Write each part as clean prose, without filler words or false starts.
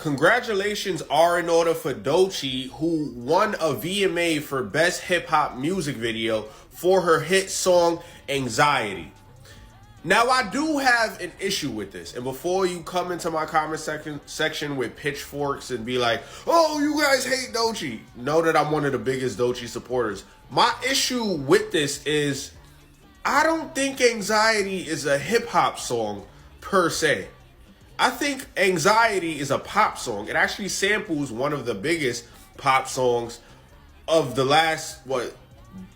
Congratulations are in order for Doechii, who won a VMA for Best Hip Hop Music Video for her hit song Anxiety. Now, I do have an issue with this, and before you come into my comment section with pitchforks and be like, oh, you guys hate Doechii, know that I'm one of the biggest Doechii supporters. My issue with this is I don't think Anxiety is a hip-hop song per se. I think Anxiety is a pop song. It actually samples one of the biggest pop songs of the last,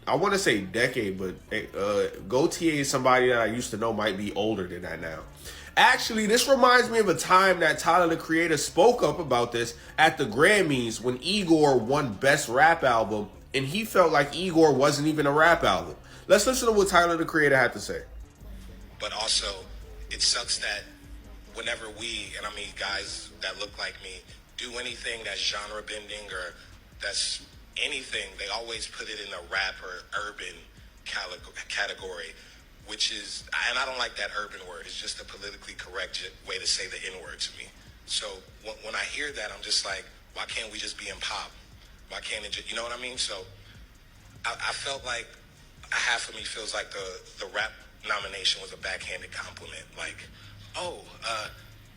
I want to say decade, but Doechii is somebody that I used to know might be older than that now. Actually, this reminds me of a time that Tyler, the Creator, spoke up about this at the Grammys when Igor won Best Rap Album, and he felt like Igor wasn't even a rap album. Let's listen to what Tyler, the Creator, had to say. But also, it sucks that whenever we, and I mean guys that look like me, do anything that's genre bending or that's anything, they always put it in a rap or urban category, which is, and I don't like that urban word. It's just a politically correct way to say the N-word to me. So when I hear that, I'm just like, why can't we just be in pop? Why can't it just, you know what I mean? So I felt like half of me feels like the rap nomination was a backhanded compliment. Like, oh,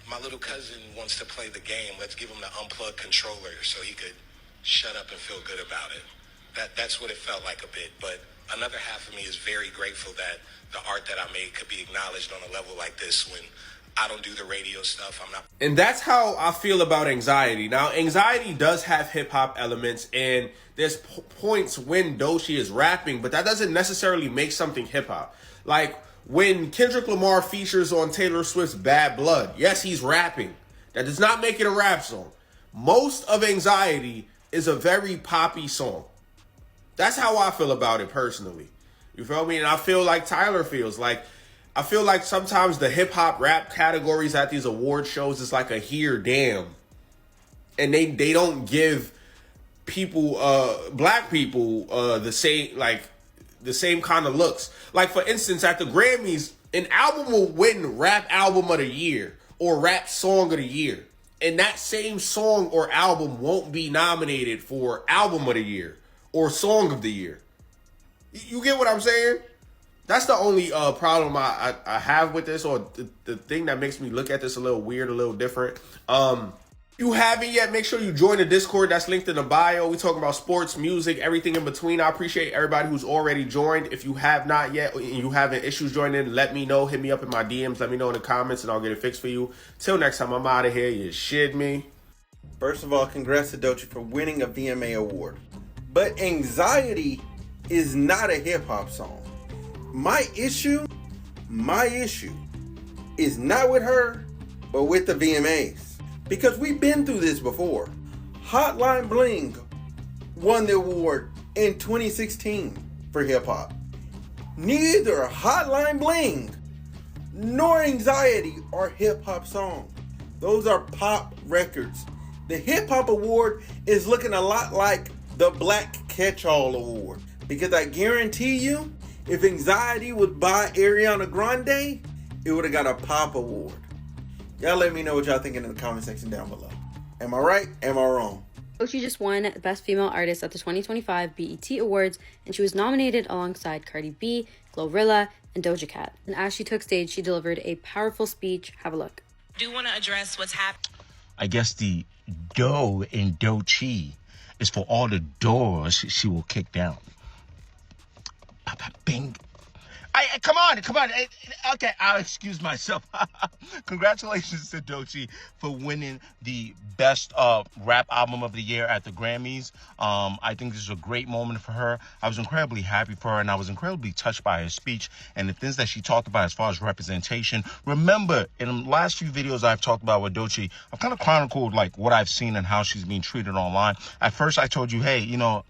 my little cousin wants to play the game. Let's give him the unplugged controller so he could shut up and feel good about it. That's what it felt like a bit. But another half of me is very grateful that the art that I made could be acknowledged on a level like this when I don't do the radio stuff. I'm not. And that's how I feel about Anxiety. Now, Anxiety does have hip-hop elements, and there's points when Doechii is rapping, but that doesn't necessarily make something hip-hop. Like, when Kendrick Lamar features on Taylor Swift's Bad Blood, yes, he's rapping. That does not make it a rap song. Most of Anxiety is a very poppy song. That's how I feel about it personally. You feel me? And I feel like Tyler feels. Like, I feel like sometimes the hip-hop rap categories at these award shows is like a here, damn. And they don't give people, black people, the same kind of looks. Like, for instance, at the Grammys, an album will win Rap Album of the Year or Rap Song of the Year. And that same song or album won't be nominated for Album of the Year or Song of the Year. You get what I'm saying? That's the only problem I have with this, or the thing that makes me look at this a little weird, a little different. If you haven't yet, make sure you join the Discord. That's linked in the bio. We talking about sports, music, everything in between. I appreciate everybody who's already joined. If you have not yet and you having issues joining, let me know. Hit me up in my DMs. Let me know in the comments, and I'll get it fixed for you. Till next time, I'm out of here. You shit me. First of all, congrats to Doechii for winning a VMA award. But Anxiety is not a hip-hop song. My issue is not with her, but with the VMAs. Because we've been through this before. Hotline Bling won the award in 2016 for hip-hop. Neither Hotline Bling nor Anxiety are hip-hop songs. Those are pop records. The hip-hop award is looking a lot like the Black Catch-All Award. Because I guarantee you, if Anxiety was by Ariana Grande, it would have got a pop award. Y'all let me know what y'all thinking in the comment section down below. Am I right? Am I wrong? Doechii just won Best Female Artist at the 2025 BET Awards, and she was nominated alongside Cardi B, Glorilla, and Doja Cat. And as she took stage, she delivered a powerful speech. Have a look. I do want to address what's happening. I guess the dough in Doechii is for all the doors she will kick down. Bing. Come on. Okay, I'll excuse myself. Congratulations to Doechii for winning the Best Rap Album of the Year at the Grammys. I think this is a great moment for her. I was incredibly happy for her, and I was incredibly touched by her speech and the things that she talked about as far as representation. Remember, in the last few videos I've talked about with Doechii, I've kind of chronicled like what I've seen and how she's being treated online. At first, I told you, hey, you know,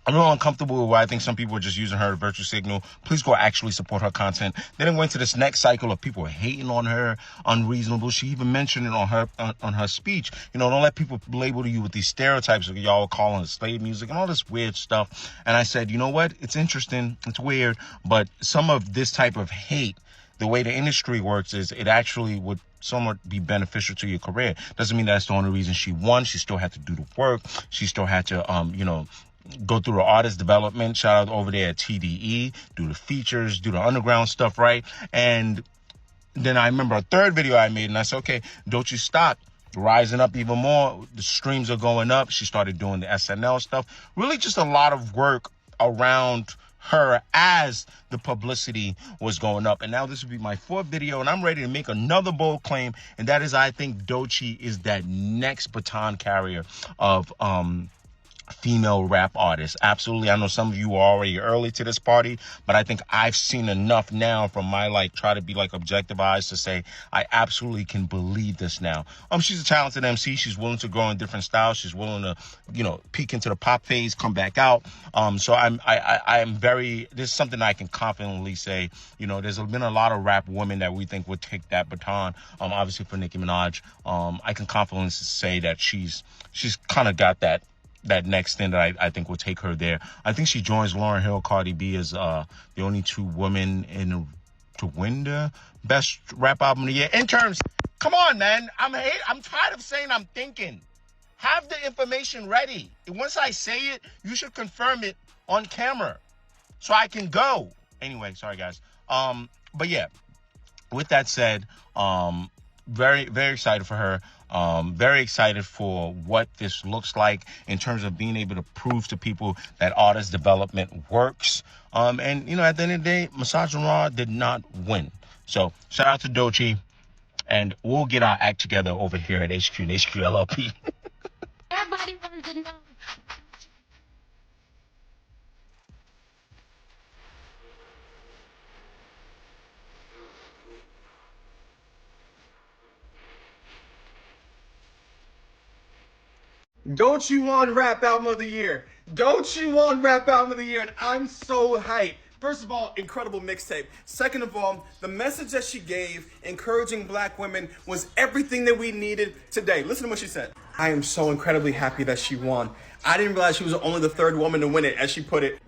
I'm a little uncomfortable with why I think some people are just using her as a virtue signal. Please go actually support her content. Then it went to this next cycle of people hating on her, unreasonable. She even mentioned it on her speech. You know, don't let people label you with these stereotypes of y'all calling it slave music and all this weird stuff. And I said, you know what? It's interesting. It's weird. But some of this type of hate, the way the industry works is it actually would somewhat be beneficial to your career. Doesn't mean that's the only reason she won. She still had to do the work. She still had to, go through the artist development. Shout out over there at TDE, do the features, do the underground stuff, right? And then I remember a third video I made, and I said, okay, Doechii stopped rising up even more. The streams are going up. She started doing the SNL stuff. Really just a lot of work around her as the publicity was going up. And now this will be my fourth video, and I'm ready to make another bold claim, and that is I think Doechii is that next baton carrier of female rap artists. Absolutely. I know some of you are already early to this party, but I think I've seen enough now from my try to be objective eyes to say I absolutely can believe this now. She's a talented MC. She's willing to grow in different styles. She's willing to, peek into the pop phase, come back out. So I am very, this is something I can confidently say, there's been a lot of rap women that we think would take that baton. Obviously for Nicki Minaj, I can confidently say that she's kind of got that next thing that I think will take her there. I think she joins Lauryn Hill, Cardi B as the only two women to win the best rap album of the year. Interns, come on, man. I'm tired of saying I'm thinking. Have the information ready. And once I say it, you should confirm it on camera so I can go. Anyway, sorry guys. But yeah, with that said, very, very excited for her. Very excited for what this looks like in terms of being able to prove to people that artist development works. And, at the end of the day, Massage Raw did not win. So shout out to Doechii, and we'll get our act together over here at HQ and HQ LLP. Everybody wants to know. Doechii won Rap Album of the Year. Doechii won Rap Album of the Year, and I'm so hyped. First of all, incredible mixtape. Second of all, the message that she gave, encouraging black women, was everything that we needed today. Listen to what she said. I am so incredibly happy that she won. I didn't realize she was only the third woman to win it, as she put it.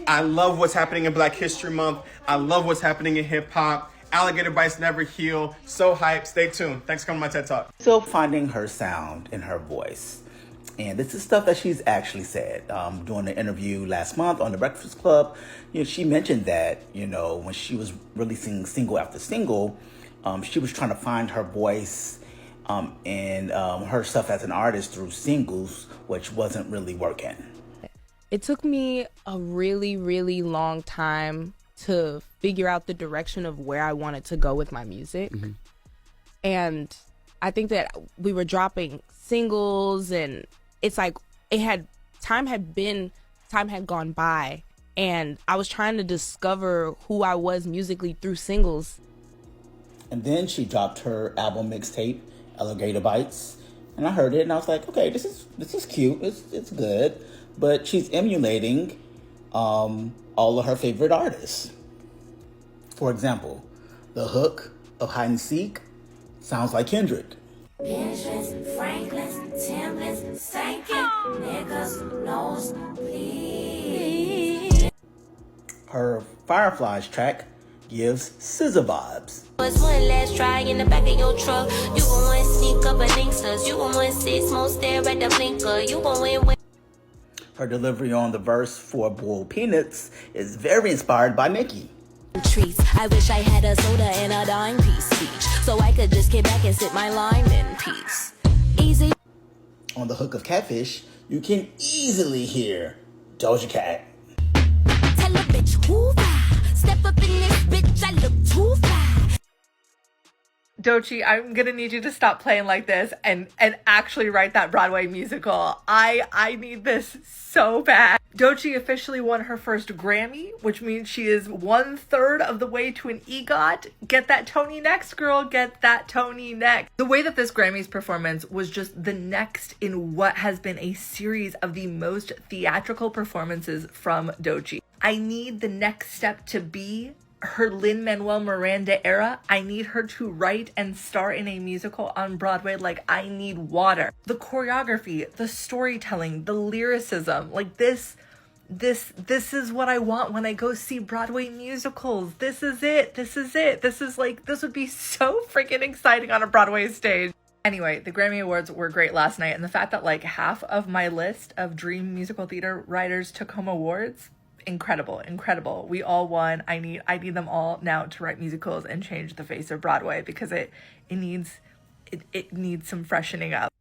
I love what's happening in Black History Month. I love what's happening in hip hop. Alligator bites never heal. So hyped. Stay tuned. Thanks for coming to my TED Talk. Still finding her sound in her voice. And this is stuff that she's actually said. During the interview last month on The Breakfast Club, she mentioned that, when she was releasing single after single, she was trying to find her voice and her stuff as an artist through singles, which wasn't really working. It took me a really, really long time to figure out the direction of where I wanted to go with my music. Mm-hmm. And I think that we were dropping singles, and it's like time had gone by, and I was trying to discover who I was musically through singles. And then she dropped her album mixtape, Alligator Bites, and I heard it and I was like, okay, this is cute, it's good, but she's emulating all of her favorite artists. For example, the hook of Hide and Seek sounds like Kendrick. Pinterest, Franklin's, Timberland's, Sankin, niggas, nose, please. Her Fireflies track gives SZA vibes. Was one last try in the back of your truck. You gon' want sneak up a linksters. You gon' want six more stare at the blinker. You gon' win. Her delivery on the verse for Boiled Peanuts is very inspired by Nicki. Treats. I wish I had a soda and a dime piece speech, so I could just get back and sip my lime in peace. Easy. On the hook of Catfish, you can easily hear Doja Cat. Tell a bitch who fly. Step up in this bitch, I look too fly. Doechii, I'm gonna need you to stop playing like this and actually write that Broadway musical. I need this so bad. Doechii officially won her first Grammy, which means she is 1/3 of the way to an EGOT. Get that Tony next, girl. Get that Tony next. The way that this Grammys performance was just the next in what has been a series of the most theatrical performances from Doechii. I need the next step to be her Lin-Manuel Miranda era. I need her to write and star in a musical on Broadway like I need water. The choreography, the storytelling, the lyricism, like this this is what I want when I go see Broadway musicals. This is it. This is it. This is like, this would be so freaking exciting on a Broadway stage. Anyway, the Grammy Awards were great last night, and the fact that like half of my list of dream musical theater writers took home awards, incredible, incredible. We all won. I need them all now to write musicals and change the face of Broadway, because it needs some freshening up.